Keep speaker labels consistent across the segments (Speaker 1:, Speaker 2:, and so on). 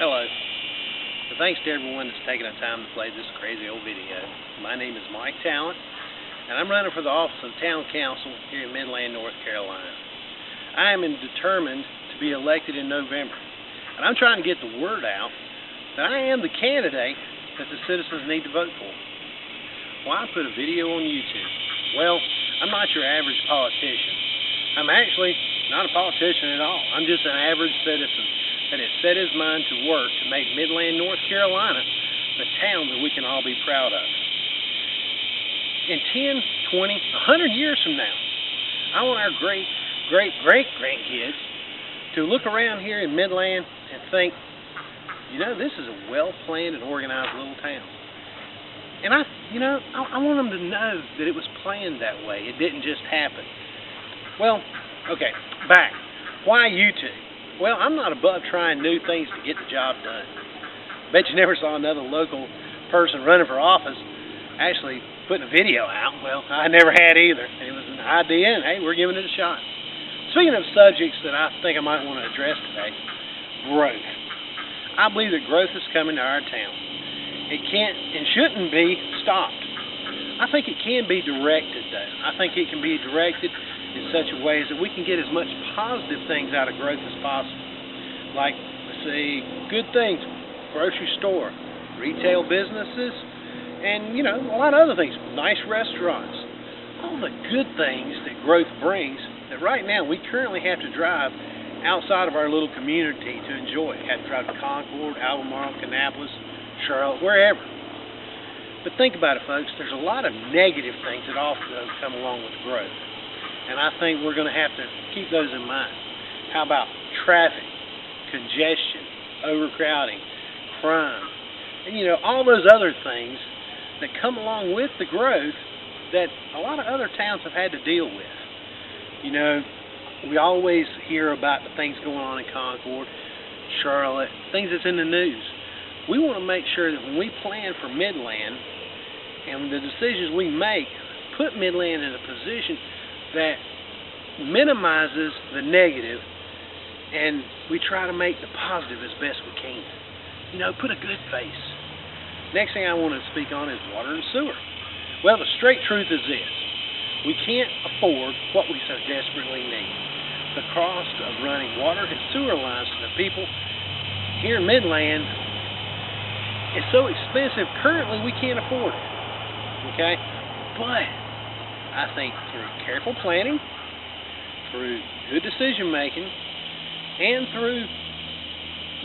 Speaker 1: Hello. So thanks to everyone that's taken the time to play this crazy old video. My name is Mike Tallent, and I'm running for the office of Town Council here in Midland, North Carolina. I am determined to be elected in November, and I'm trying to get the word out that I am the candidate that the citizens need to vote for. Why put a video on YouTube? Well, I'm not your average politician. I'm actually not a politician at all. I'm just an average citizen that has set his mind to work to make Midland, North Carolina the town that we can all be proud of. In 10, 20, 100 years from now, I want our great-great-great-grandkids to look around here in Midland and think, you know, this is a well-planned and organized little town. And I want them to know that it was planned that way. It didn't just happen. Well, okay, back. Why YouTube? Well, I'm not above trying new things to get the job done. Bet you never saw another local person running for office actually putting a video out. Well, I never had either. It was an idea, and hey, we're giving it a shot. Speaking of subjects that I think I might want to address today, growth. I believe that growth is coming to our town. It can't and shouldn't be stopped. I think it can be directed, though. I think it can be directed in such a way that we can get as much positive things out of growth as possible. Like, let's see, good things, grocery store, retail businesses, and, you know, a lot of other things, nice restaurants. All the good things that growth brings that right now we currently have to drive outside of our little community to enjoy. Have to drive to Concord, Albemarle, Kannapolis, Charlotte, wherever. But think about it, folks. There's a lot of negative things that also come along with growth. And I think we're going to have to keep those in mind. How about traffic, congestion, overcrowding, crime, and, you know, all those other things that come along with the growth that a lot of other towns have had to deal with. You know, we always hear about the things going on in Concord, Charlotte, things that's in the news. We want to make sure that when we plan for Midland and the decisions we make, put Midland in a position that minimizes the negative, and we try to make the positive as best we can. You know, put a good face. Next thing I want to speak on is water and sewer. Well, the straight truth is this. We can't afford what we so desperately need. The cost of running water and sewer lines to the people here in Midland is so expensive, currently we can't afford it. Okay? But I think through careful planning, through good decision making, and through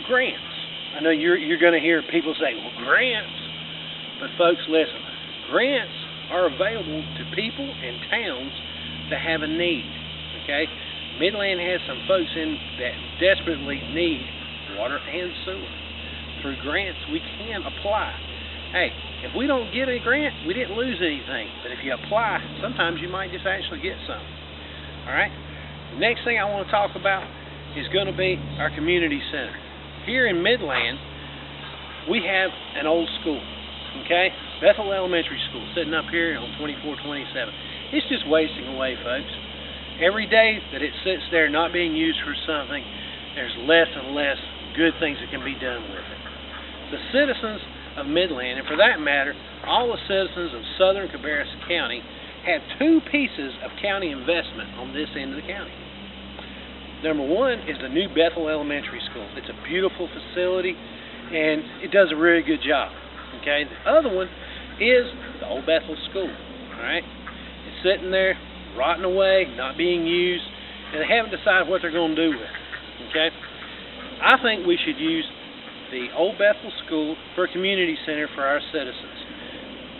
Speaker 1: grants. I know you're going to hear people say, well, grants. But folks, listen. Grants are available to people and towns that have a need. Okay? Midland has some folks in that desperately need water and sewer. Through grants, we can apply. Hey, if we don't get a grant, we didn't lose anything. But if you apply, sometimes you might just actually get some. All right? The next thing I want to talk about is going to be our community center. Here in Midland, we have an old school. Okay? Bethel Elementary School, sitting up here on 2427. It's just wasting away, folks. Every day that it sits there not being used for something, there's less and less good things that can be done with it. The citizens of Midland, and for that matter, all the citizens of southern Cabarrus County, have two pieces of county investment on this end of the county. Number one is the new Bethel Elementary School. It's a beautiful facility, and it does a really good job. Okay, the other one is the old Bethel School. All right, it's sitting there, rotting away, not being used, and they haven't decided what they're going to do with it. Okay, I think we should use the old Bethel School for a community center for our citizens.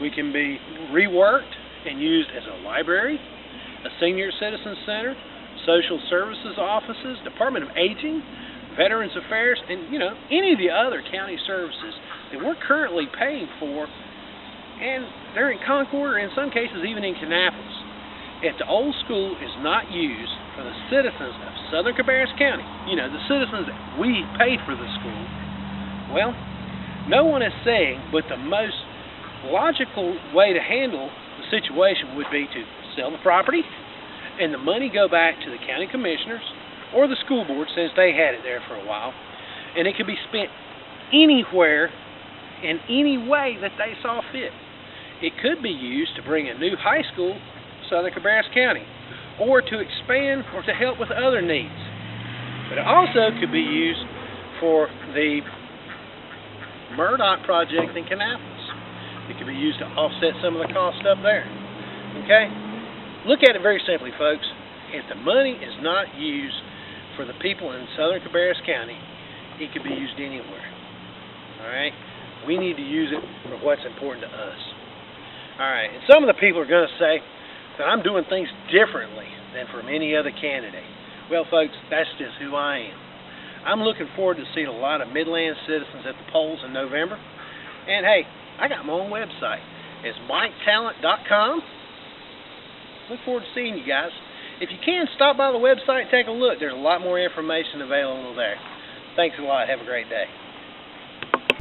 Speaker 1: We can be reworked and used as a library, a senior citizen center, social services offices, Department of Aging, Veterans Affairs, and, you know, any of the other county services that we're currently paying for, and they're in Concord or in some cases even in Kannapolis. If the old school is not used for the citizens of southern Cabarrus County, you know, the citizens that we paid for the school, well, no one is saying, but the most logical way to handle the situation would be to sell the property and the money go back to the county commissioners or the school board, since they had it there for a while, and it could be spent anywhere in any way that they saw fit. It could be used to bring a new high school to southern Cabarrus County, or to expand or to help with other needs. But it also could be used for the Murdoch project in Kannapolis. It could be used to offset some of the cost up there. Okay? Look at it very simply, folks. If the money is not used for the people in southern Cabarrus County, it could be used anywhere. Alright? We need to use it for what's important to us. Alright, and some of the people are going to say that I'm doing things differently than from any other candidate. Well, folks, that's just who I am. I'm looking forward to seeing a lot of Midland citizens at the polls in November. And hey, I got my own website. It's MikeTallent.com. Look forward to seeing you guys. If you can, stop by the website and take a look. There's a lot more information available there. Thanks a lot. Have a great day.